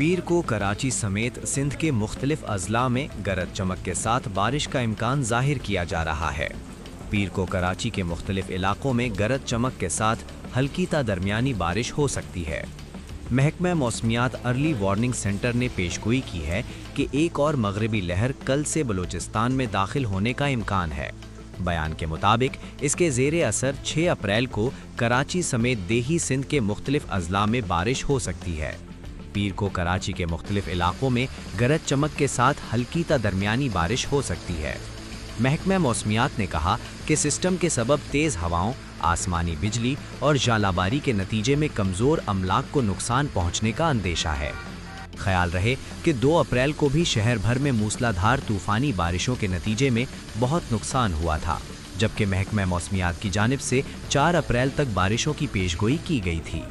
पीर को कराची समेत सिंध के मुख्तलिफ अजला में गरज चमक के साथ बारिश का इम्कान जाहिर किया जा रहा है। पीर को कराची के मुख्तलिफ इलाकों में गरज चमक के साथ हल्की ता दरमियानी बारिश हो सकती है। महकमा मौसमियात अर्ली वार्निंग सेंटर ने पेशगोई की है कि एक और मगरबी लहर कल से बलूचिस्तान में दाखिल होने का इम्कान है। बयान के मुताबिक इसके ज़ेरे असर 6 अप्रैल को कराची समेत देही सिंध के मुख्तलिफ अजला में बारिश हो सकती है। पीर को कराची के मुख्तलिफ इलाकों में गरज चमक के साथ हल्की ता दरमियानी बारिश हो सकती है। महकमा मौसमियात ने कहा कि सिस्टम के सबब तेज़ हवाओं, आसमानी बिजली और जालाबारी के नतीजे में कमज़ोर अमलाक को नुकसान पहुँचने का अंदेशा है। ख्याल रहे कि 2 अप्रैल को भी शहर भर में मूसलाधार तूफ़ानी बारिशों के नतीजे में बहुत नुकसान हुआ था, जबकि महकमा मौसमियात की जानिब से 4 अप्रैल तक बारिशों की पेशगोई की गई थी।